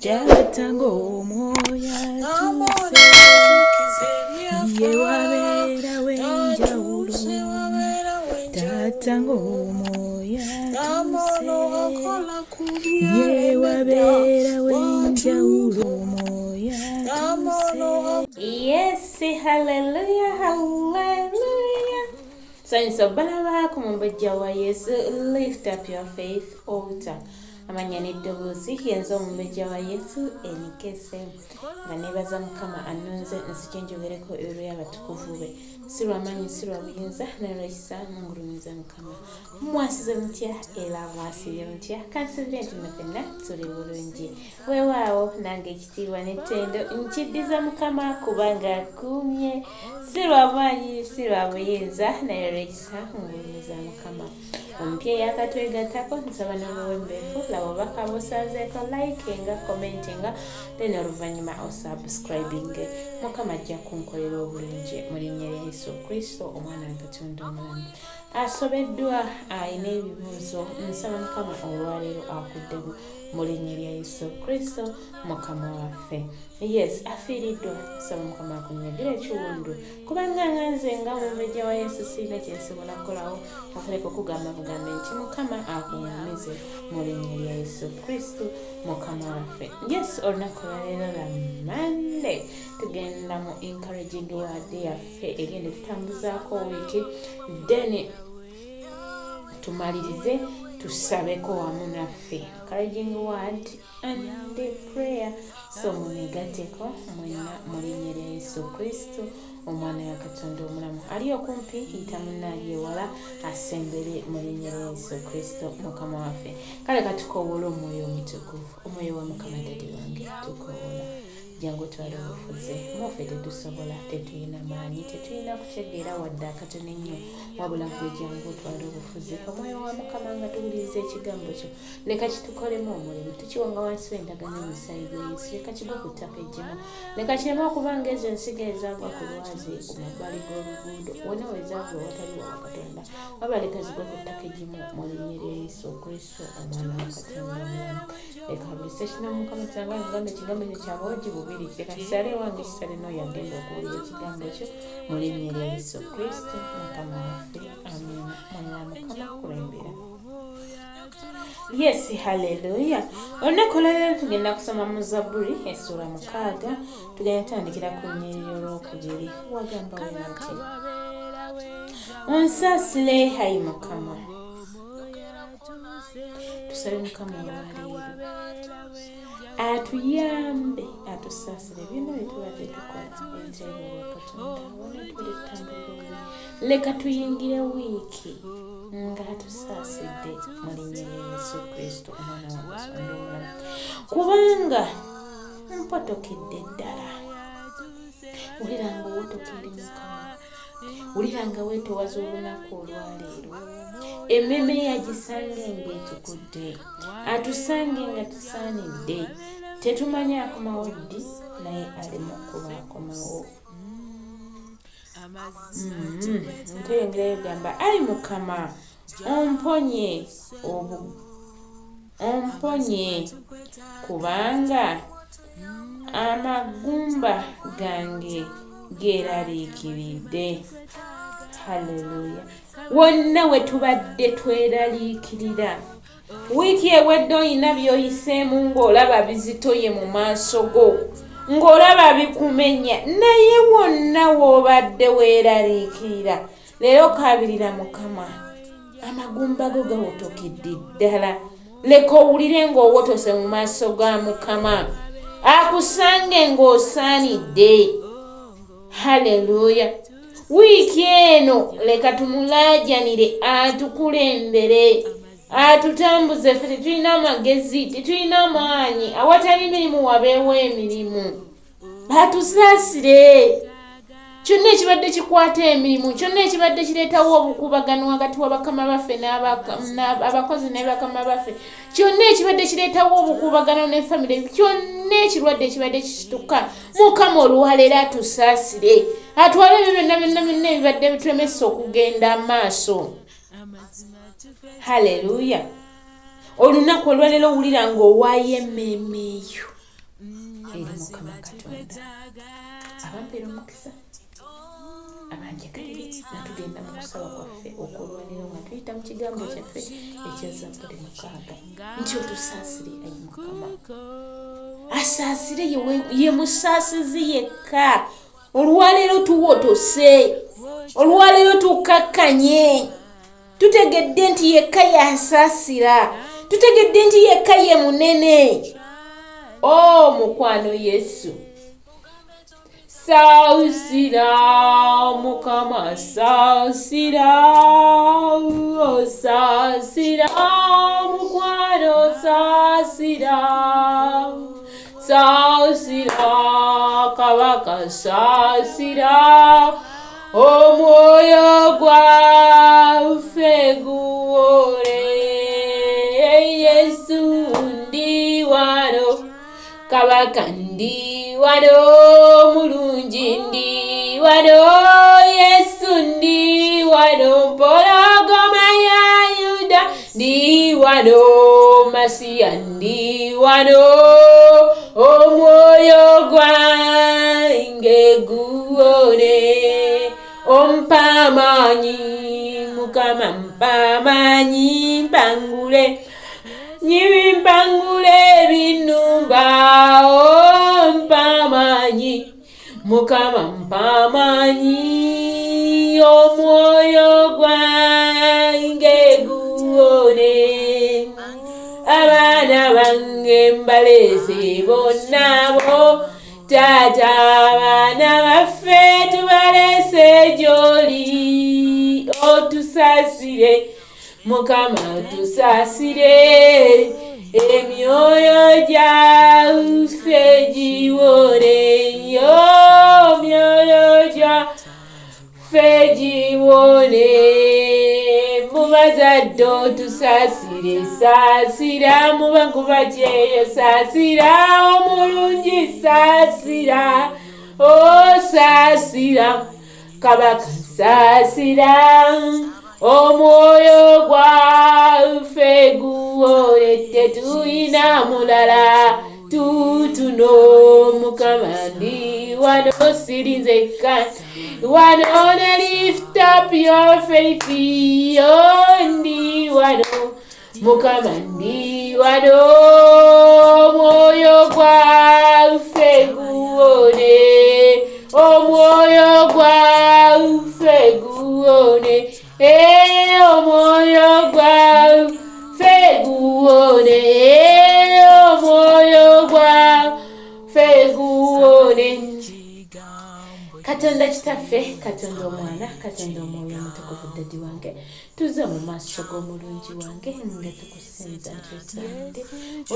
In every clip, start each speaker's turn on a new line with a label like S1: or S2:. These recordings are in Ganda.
S1: Jatango moya tuse ye wabera wenjawulo Tatango moya tuse ye wabera wenjawulo moya tuse. Yes, hallelujah, hallelujah. So balaba kumumbejja wa Yesu, lift up your faith altar. Amanya n'eddoboozi yenza omumbejja wa Yesu NKSM nga neebaza Mukama annonze nzije njogereko olw'eri abatukuvu be si lw'amaanyi si lwa buyinza n'olw'ekisa ngulumiza Mukama. Mwasize mutya era mwasibye mutya kansubire nti ffenna tuli bulungi weewaawo nange ekitiibwa n'ettendo nkiddiza Mukama kubanga akuumye si lw'amaanyi si lwa buyinza naye olw'ekisa ngulumiza Mukama. Ompya yakatwegattako nsaba n'obuwembeefu laba baka bosazeeko likinga commentinga then oluvannyuma osubscribing. Mukama ajja kunkolera obulungi mu linnya lya Yesu Kristo omwana wa Katonda omulamu. Asobeddwa ayina ebibuuzo nsaba Mukama olwaleero akuddemu mu linnya lya Yesu Kristo Mukama waffe. Yes, afiiriddwa nsaba Mukama akunyagira ekiwundu kubanga nze nga omumbejja wa Yesu sirina kye nsobola kukolawo okuleka okugamba bugambe nti Mukama akunyumize mu linnya lya Yesu Kristo Mukama waffe. Yes, olunaku lwaleero lwa Monday tugenda mu encouraging word yaffe egenda tutambuzaako wiiki then tumalirize tusabeko wamu naffe encouraging word and prayer. So munegatteko mwenna mu linnya lya Yesu Kristo omwana wa Katonda omulamu. Ali okumpi yita munnaali ewala asembere mu linnya lya Yesu Kristo Mukama waffe. Kale katukowoola omwoyo omutukuvu, omwoyo wa Mukama Dadi wange tukowoola. Jangu twali obufuze muffe tetusobola, tetulina maanyi, tetulina kutegeera wadde akatono ennyo wabula gwe jangu twali obufuze. Omwoyo wa Mukama nga tuwuliriza ekigambo kyo leka kitukolemu omulimu, tukiwanga wansi w'endagaano y'omusaayi gwa Yesu, leka kigwe ku ttaka eggimu, leka kireme okubanga ezo ensigo ezaagwa ku lwazi ku mabbali g'oluguudo wonna we zaagwa awatali wa Katonda wabula leka zigwe ku ttaka eggimu mu linnya lya Yesu Kristo omwana wa Katonda omulamu. Leka buli sekino Mukama kyanga ngamba ekigambo kyo kya bwogi bubiri, leka kisale wange kisale n'oyo agenda okuwulira ekigambo kyo mu linnya lya Yesu Kristo Mukama waffe. Amen. Mwana wa Mukama kulembera. Yes, hallelujah. Olunaku olwaleero tugenda kusoma mu Zabbuli essula 6. Tugenda tutandikira ku nnyiriri olwokubiri. Wagamba webati onsaasire ayi Mukama. Tusabe Mukama olwaleero atuyambe atusaasire byonna bye tubadde tukola ebitali wa Katonda wonna tuli tutambulira. Leka tuyingire wiiki nga atusaasidde mu linnya lya Yesu Kristo omwana wa Katonda omulamu kubanga mpotokedde ddala. Wuliranga owotokere Mukama, wuliranga weetowaza olunaku olwaleero. Emmeme yagisange ng'etukudde, atusange nga tusaanidde, tetumanya akomawo ddi naye alema okuba akomawo. Nteyongera yogamba ayi Mukama omponye kubanga amagumba gange geeraliikiridde. Haleluya. Wonna we tubadde tweraliikirira wiiki ewedde oyina by'oyiseemu ng'olaba bizitoye mu maaso go, ng'olaba bikumenya, naye wonna w'obadde weeraliikirira leero kaabirira Mukama amagumba go gawotokedde ddala. Leka owulire ng'owotose mu maaso ga Mukama akusange ng'osaanidde. Haleluya. Wiiki eno leka tumulaajanire atukulembere atutambuze. Ffe tetulina amagezi, tetulina maanyi, awatali mirimu wabeewo emirimu. Atusaasire kyonna ekibadde kikwata emirimu, kyonna ekibadde kireetawo obukuubagano wakati w'abakama baffe abakozi ne bakama baffe, kyonna ekibadde kireetawo obukuubagano ne famire, kyonna ekirwadde ekibadde kisituka, Mukama olwaleero atusaasire atwale ebyo byonna ebibadde bitulemesa okugenda amaaso. Haleluya. Olunaku olwaleero owulira ng'owaayo emmeeme eyo eri Mukama Katonda abampeera omukisa abanjagalire natugenda mu kusaba kwaffe okulwanira nga tuyita mu kigambo kyaffe ekya Zabbuli 6 nti otusaasire ayi Mukama asaasire ye musaasizi yekka. Olwaleero tuwotose, olwaleero tukakkanye, tutegedde nti yekka yasaasira, tutegedde nti yekka ye munene. Mukwano Yesu saasira Mukama saasira, saasira mukwano saasira, saasira Kabaka saasira, omwoyo gwaffe guwole. Yesu ndi wano, Kabaka ndi wano, mulungi ndi wano, Yesu ndi wano, mpologoma ya Yuda ndi wano, Masiya ndi wano, omwoyo gwange guwole. Ompamanyi Mukama mpamanyi, mpangule mpangule ebinumba. Mpamanyi Mukama mpamanyi, omwoyo gwange guwone. Abaana bange mbalese bonnabo, Taata abaana baffe tubalese gy'oli. Otusaasire Mukama otusaasire, emyoyo gyaffe giwone. Emyoyo gyaffe giwone. Mubazadde otusaasire, saasira mubakuba kyeyo, saasira omulungi, saasira saasira Kabaka, saasira omwoyo gwaffe guwole. Tetuyina mulala tutuno, Mukama ndi wano, siri nzekka wano. Lift up your faith, ndi wano, Mukama ndi wano, omwoyo gwaffe guwone, omwoyo gwaffe guwone, omwoyo gwaffe guwone, omwoyo gwaffe guwone. Katonda kitaffe, Katonda omwana, Katonda omwoyo omutukuvu, Dadi wange, tuze mu maaso g'omulungi wange nga tukusinza nti osaanidde,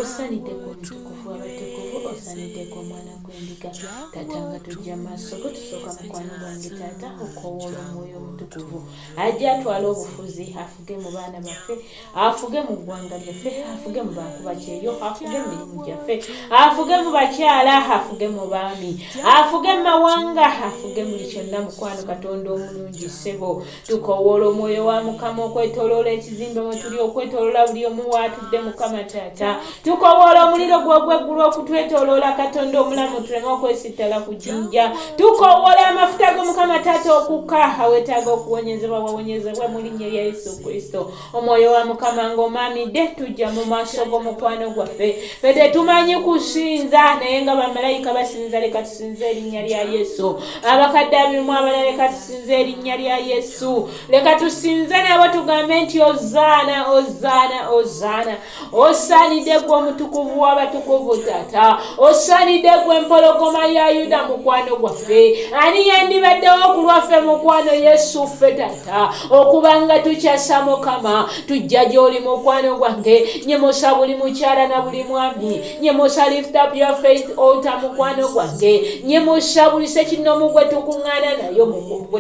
S1: osaanidde ku mutukuvu abatukuvu, osaanidde ku omwana gw'endiga. Taata nga tujja maaso go, tusooka mukwano gwange Taata okowoola omwoyo omutukuvu ajja atwala obufuzi, afuge mu baana baffe, afuge mu ggwanga lyaffe, afuge mu bankuba kyeyo, afuge mu mirimu gyaffe, afuge mu bakyala, afuge mu baami, afuge mu mawanga, afuge buli kyonna. Mukwano Katonda omulungi ssebo, tukowoola omwoyo wa Mukama okwetoloola ekizimbe mwe tuli, okwetoloola buli omu waatudde Mukama Taata. Tukowoola omuliro gw'ogweggulu okutwetoloola Katonda omulamu, tuleme okwesittala ku jjinja. Tukowoola amafuta go Mukama Taata okukka awetaaga okuwonyezebwa, wawonyezebwa mu linnya lya Yesu Kristo. Omwoyo wa Mukama ng'omaamidde, tujja mu maaso g'omukwano gwaffe. Ffe tetumanyi kusinza naye nga bamalayika basinza, leka tusinze erinnya lya Yesu. Abakadde abirimu abalala leka tusinze erinnya lya Yesu. Leka tusinze nabo tugambe nti ozaana, ozaana, ozaana. Osaanidde gwe omutukuvu w'abatukuvu Taata, osaanidde gwe empologoma ya Yuda mukwano gwaffe. Ani yandibaddewo ku lwaffe mukwano Yesu ffe Taata, okubanga tukyasa Mukama, tujja gy'oli mukwano gwange. Nyemusa buli mukyala na buli mwami, nyemusa lift up your faith altar mukwano gwange, nyemusa buli sekinomu gwe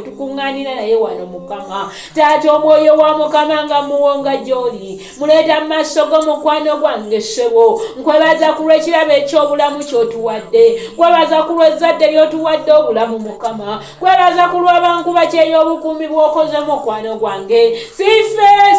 S1: tukuŋŋaanira naye wano Mukama Taata. Omwoyo wa Mukama nga muwonga gy'oli, muleeta mu maaso g'omukwano gwange ssebo. Nkwebaza ku lw'ekirabo eky'obulamu ky'otuwadde, nkwebaza ku lw'ezzadde ly'otuwadde obulamu Mukama, nkwebaza ku lw'abankuba ky'ey'obukuumi bw'okoze mukwano gwange.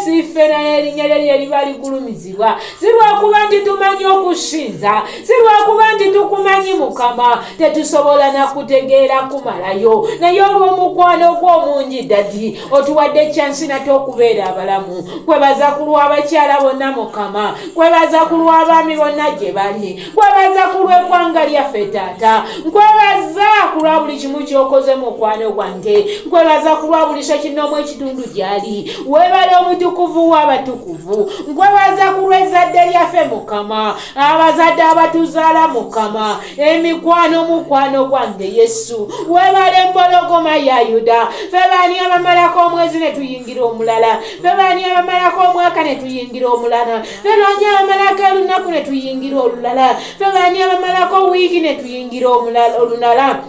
S1: Siffe naye erinnya lye liba ligulumizibwa, si lwakuba nti tumanyi okusinza, si lwakuba nti tukimanyi mukama tetusobola nakutegeera kumalayo naye olw'omukwano gw'omungi dadi otuwadde chansi nate okubeera abalamu kwebaza ku lw'abakyala bonna mukama kwebaza ku lw'abaami bonna gye bali kwebaza ku lw'eggwanga lyaffe taata nkwebaza ku lwa buli kimu ky'okoze mu mukwano gwange nkwebaza ku lwa buli kinoomu ekitundu gyali weebale omutukuvu w'abatukuvu nkwebaza ku lw'ezzadde lyaffe mukama abazadde abatuzaala mukama emikwano mukwano gwange yesu weebale empologoma ya yuda ffe baani abamalako omwezi ne tuyingira omulala ffe baani abamalako omwaka ne tuyingira omulala ffe baani abamalako olunaku ne tuyingira olulala ffe baani abamalako wiiki ne tuyingira olunala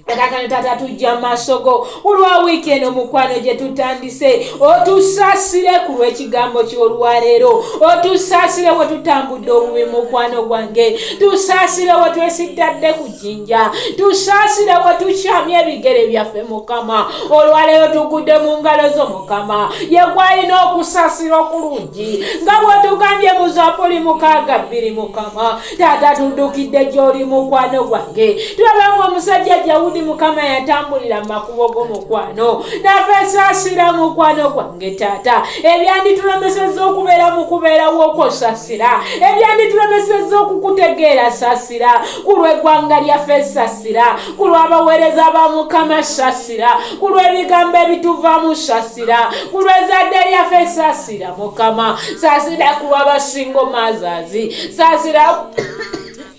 S1: kakano tata tujja masogo olwa weekend omukwano gye tutandise otusaasire ku lw'ekigambo ky'olwaleero otusaasire we tutambudde obubi mukwano gwange tusaasire we twesittadde ku jjinja tusaasire we tukyamya ebigere byaffe mukama olwaleero tugudde mu ngalo zo mukama ye gwalina okusaasira okulungi nga bwe tugambye mu Zabbuli 6:2 mukama taata tuddukidde gy'oli mukwano gwange tulabanga omusajja Dawudi mukama yatambulira makubo g'omukwano naffe saasira mukwano gwange taata ebyanditulemesezza okubeera mu kubeerawo okosasira ebyanditulemesezza okukutegeera saasira ku lw'eggwanga lyaffe saasira ku lw'abaweereza ba mukama saasira ku lw'ebigambo ebituvaamu saasira ku lw'ezzadde lyaffe saasira mukama saasira ku lw'abasingo mazaazi saasira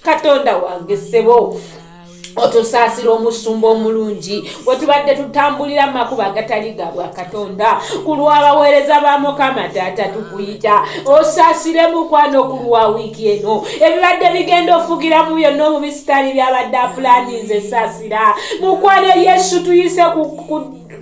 S1: katonda wange ssebo otusaasira omusumba omulungi wetubadde tutambulira makuba agatali ga bwa katonda ku lw'abaweereza ba mukama taata tukuyita osaasire mukwano ku lwa wiiki eno ebibadde bigenda ofugiramu byonna omubisitaani byabadde apulaninze saasira mukwano yesu tuyise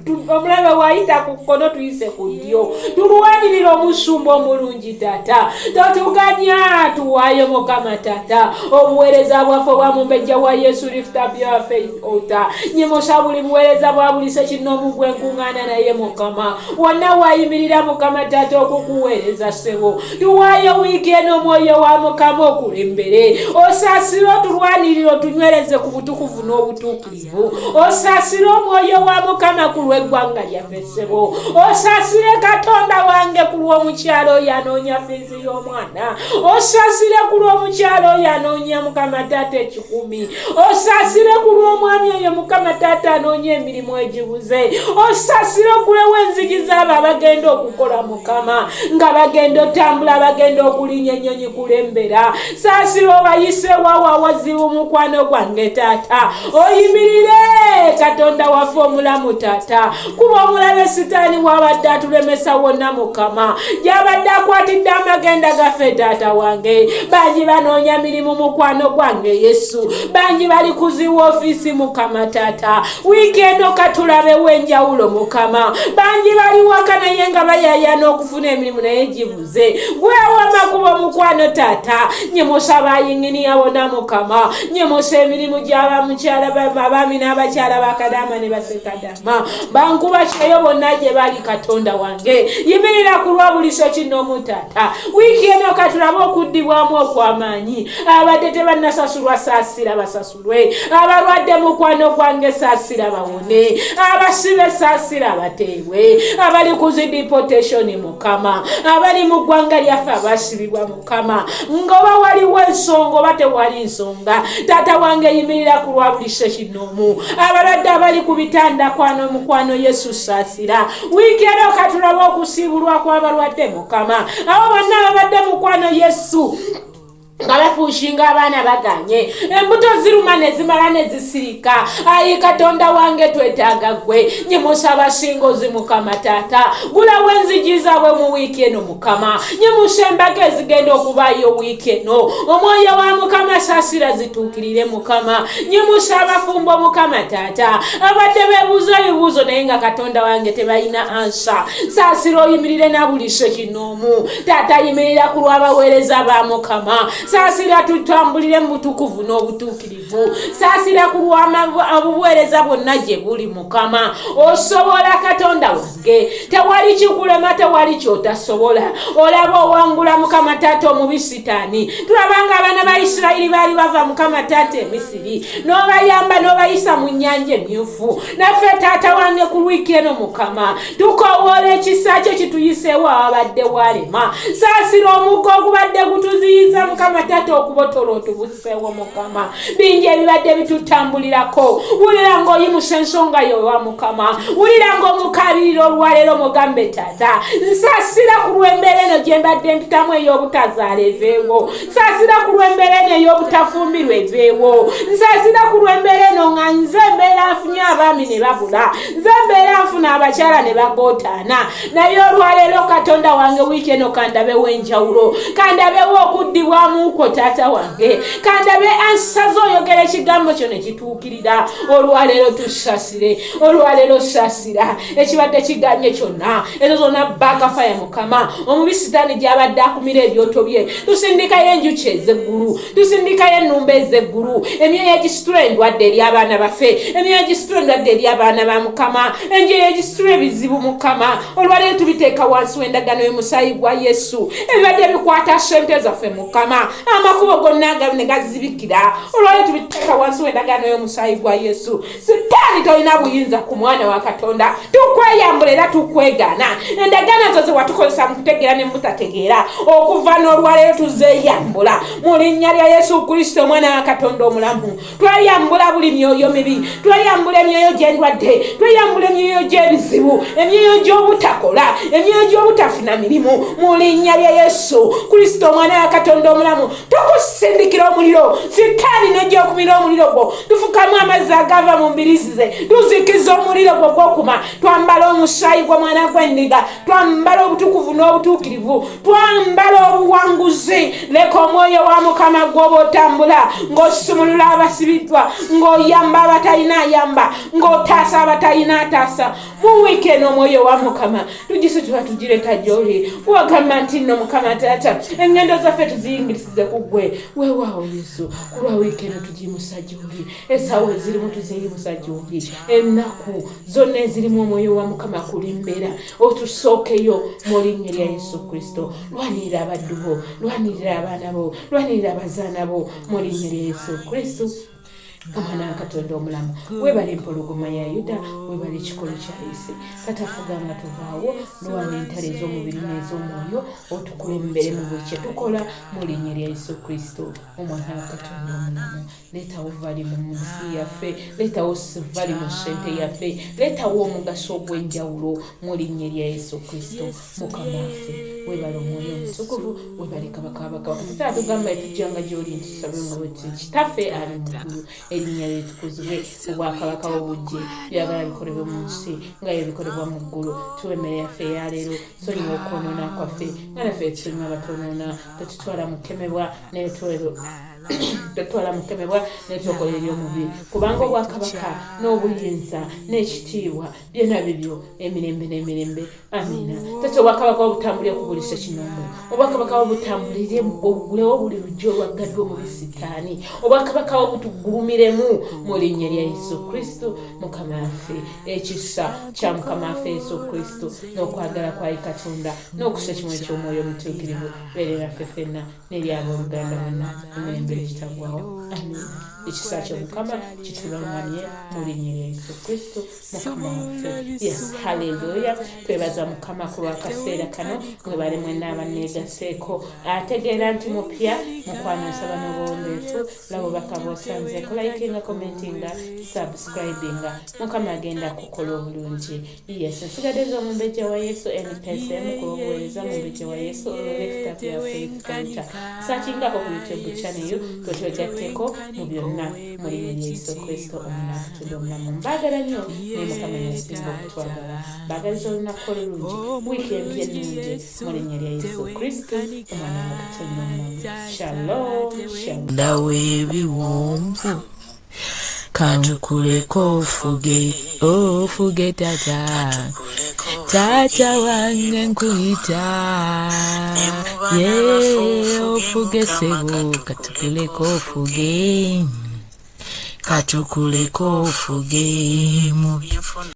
S1: omulabe wayita ku kkono tuyise ku ddyo tulwanirira omusumba omulungi taata totuganya tuwaayo mukama taata obuweereza bwaffe bwa mumbejja wa yesu lift up your faith altar nyimusa buli buweereza bwa buli sekinoomu gwenkuŋŋaana naye mukama wonna wayimirira mukama taata okukuweereza ssebo tuwaayo wiiki eno omwoyo wa mukama okulembere osaasire otulwanirira otunywereze ku butukuvu n'obutuukirivu osaasire omwoyo wa mukama ku lw'eggwanga lyaffe ssebo osaasire katonda wange ku lw'omukyalo oyo anoonya fiizi y'omwana osaasire ku lw'omukyalo oyo anoonya mukama taata 10 osaasire ku lw'omwami oyo mukama taata anoonya emirimu egibuze osaasire ogulewo enzigi z'abo abagenda okukola mukama nga bagenda otambula bagenda okulinya ennyonyi kulembera saasire obayisewo awawazibu mukwano gwange taata oyimirire katonda waffe omulamu taata kuba omulabe sitaani wabadde atulemesa wonna mukama gyabadde akwatidde amagenda gaffe taata wange bangi banoonya mirimu mukwano gwange yesu bangi bali kuziwa ofiisi mukama taata wiiki eno katulabewo enjawulo mukama bangi bali waka naye nga bayayaana okufuna emirimu naye gibuze gwewa makubo mukwano taata nyimusa bayinginiya bonna mukama nyimusa emirimu gy'abamukyala abaami n'abakyala bakadama ne basekadama bankuba kyeyo bonna gye bali katonda wange yimirira ku lwa buli sekinoomu taata wiiki eno katulabe okuddibwamu okw'amaanyi abadde tebannasasulwa saasira basasulwe abalwadde mukwano gwange saasira bawone abasibe saasira bateebwe abali ku zi deportation mukama abali mu ggwanga lyaffe abasibibwa mukama ng'oba waliwo ensonga oba tewali nsonga taata wange yimirira ku lwa buli sekinoomu abalwadde abali ku bitanda mukwano yesu saasira wiiki eno katulabe okusiibulwa kw'abalwadde mukama abo bonna ababadde mukwano yesu nga bafuushinga abaana baganye embuto ziruma ne zimala ne zisirika ayi katonda wange twetaaga gwe nyimusa abasingozi mukama taata gulawo enzigi zaabwe mu wiiki eno mukama nyimusa embaga ezigenda okubaayo wiiki eno omwoyo wa mukama saasira zituukirire mukama nyimusa abafumbo mukama taata abadde beebuuza ebibuuzo naye nga katonda wange tebalina ansa saasira oyimirire na buli sekinoomu taata yimirira ku lw'abaweereza ba mukama saasira tutambulire mu butukuvu n'obutuukirivu, saasira ku lw'obuweereza bwonna gye buli Mukama. Osobola Katonda wange, tewali kikulema, tewali kyotasobola. Olaba owangula Mukama Taata omubi Sitaani. Tulabanga abaana ba Isirayiri baali bava Mukama Taata e Misiri, n'obayamba n'obayisa mu nnyanja emyufu. Naffe Taata wange ku lwiki eno Mukama tukowoola ekisa kye kituyiseewo abadde walema. Saasira omuggo ogubadde gutuziyiza Mukama Taata okubotola otubuseewo Mukama. Bingi ebibadde bitutambulirako. Wulira ng'oyimusa ensonga yo wa Mukama. Wulira ng'omukabirira olwaleero mugambe Taata. Nsaasira ku lw'embeera eno gye mbadde mpitamu ey'obutazaala eveewo. Nsaasira ku lw'embeera eno ey'obutafumbirwa eveewo. Nsaasira ku lw'embeera eno nga nze mbeera nfunye abaami ne babula. Nze mbeera nfuna abakyala ne bagootaana. Naye olwaleero Katonda wange wiiki eno kandabewo enjawulo. Kandabewo okuddibwamuuko Taata wange. Kandabe ansaze oyogera ekigambo kyo ne kituukirira. Olwaleero tusaasire. Olwaleero saasira ekibadde kiganye kyonna. Ezo zonna baakafaya Mukama. Omubi Sitaani gy'abadde akumira ebyoto bye. Tusindikayo enjuki ez'eggulu. Tusindikayo ennumba ez'eggulu. Emyoyo egisitula endwadde eri abaana baffe. Emyoyo egisitula endwadde eri abaana ba Mukama. Enjoyo egisitula ebizibu Mukama. Olwaleero tubiteeka wansi w'endagaano y'omusaayi gwa Yesu. Ebibadde bikwata ssente zaffe Mukama. Amakubo gonna ne gazibikira. Olwaleero tubiteeka wansi w'endagaano y'omusaayi gwa Yesu. Sitaani tolina buyinza ku mwana wa Katonda. Tukweyambula era tukwegaana. Endagaano zo ze watukozesa mu kutegeera ne mutategeera. Okuva n'olwaleero tuzeeyambula mu linnya lya Yesu Kristo omwana wa Katonda omulamu. Tweyambula buli myoyo mibi. Tweyambula emyoyo gy'endwadde. Tweyambula emyoyo gy'ebizibu. Emyoyo gy'obutakola. Emyoyo gy'obutafuna mirimu mu linnya lya Yesu Kristo omwana wa Katonda omulamu. Tukusindikira omuliro. Sitaani n'ojja okumira omuliro gwo. Tufukamu amazzi agava mu mbirizi ze. Tuzikiza omuliro gwo gw'okuma. Twambala omusaayi gw'omwana gw'endiga. Twambala obutukuvu n'obutuukirivu. Twambala obuwanguzi. Leka omwoyo wa Mukama gw'oba otambula ng'osumulula abasibiddwa, ng'oyamba abatalina ayamba, ng'otaasa abatalina ataasa. Mu wiiki eno omwoyo wa Mukama tugisitula tugireeta gy'oli. Wagamba nti nno Mukama Taata engendo zaffe tuziyingirisize ku ggwe. Weewaawo Yesu, ku lwa wiiki eno tugiyimusa gy'oli. Essaawa ezirimu tuziyimusa gy'oli. Ennaku zonna ezirimu omwoyo wa Mukama kulembeera otusookeyo mu linnya lya Yesu Kristo. Lwanirira abaddu bo, lwanirira abaana bo, lwanirira abazaana bo mu linnya lya Yesu Kristo omwana wa Katonda omulamu. Weebale empologoma ya Yuda, weebale ekikolo kya Yesu. Katafuga nga tuvaawo lwana entalo ez'omubiri n'ez'omwoyo otukulembere mu buli kye tukola mu linnya lya Yesu Kristo omwana wa Katonda omulamu. Leetawo valimu mu nsi yaffe, leetawo vali mu ssente yaffe, leetawo omugaso ogw'enjawulo mu linnya lya Yesu Kristo Mukama waffe. Weebale omwoyo omutukuvu, weebale kabaka w'abakabaka. Tata tugamba etujjanga gy'oli ntusabe nga bweti kitaffe ali mu ggulu. Erinnya lye litukuzibwe, obwakabaka obujje, byagala bikolebwe mu nsi nga bye bikolebwa mu ggulu. Tuwe emmere yaffe eya leero, sonyiwa okwonoona kwaffe nga naffe tulimu abatonoona. Tetutwala mu kukemebwa naye tetwala mu kukemebwa naye tulokola eri omubiri. Kubanga obwakabaka n'obuyinza n'ekitiibwa byonna bibyo emirembe n'emirembe. Amiina. Tata obwakabaka obutambulire ku buli ssekinomu. Obwakabaka obutambulire obugulewo buli lujja olwaggaddwa omubi Sitaani. Obwakabaka obutugulumiremu mu linnya lya Yesu Kristo Mukama waffe. Ekisa kya Mukama waffe Yesu Kristo n'okwagala kwa Katonda n'okusa ekimwe ky'omwoyo omutuukirivu beere naffe ffenna n'eri abooluganda bonna emirembe ekitagwawo. Amiina. Ekisa kya Mukama kitulungamye mu linnya lya Yesu Kristo Mukama waffe. Yes, haleluya. Twebaza Mukama ku lw'akaseera kano. Mwebale mwenna abanneegaseeko. Ategeera nti mupya mukwano nsaba n'obuwombeefu. Laba obubaka bw'osanzeeko, likinga, commentinga, subscribinga. Mukama agenda kukola obulungi. Yes, nsigadde z'omumbejja wa YESU NKSM ku lw'obuweereza mumbejja wa YESU olw'ekitabu ya Faith Culture. Saakingako ku YouTube channel yo twegatteeko mu byonna mu linnya lya Yesu Kristo omwana wa Katonda omulamu. Mbaagala nnyo naye Mukama yasinga okutwagala. Mbaagaliza olunaku olulungi, wiiki empya ennungi mu linnya lya Yesu Kristo omwana wa Katonda omulamu. Shalom, shalom.
S2: Ndawe ebiwonvu kantukuleko ofuge Tata. Tata wange nkuyita ye ofuge sebo katukuleko ofuge mu byenfuna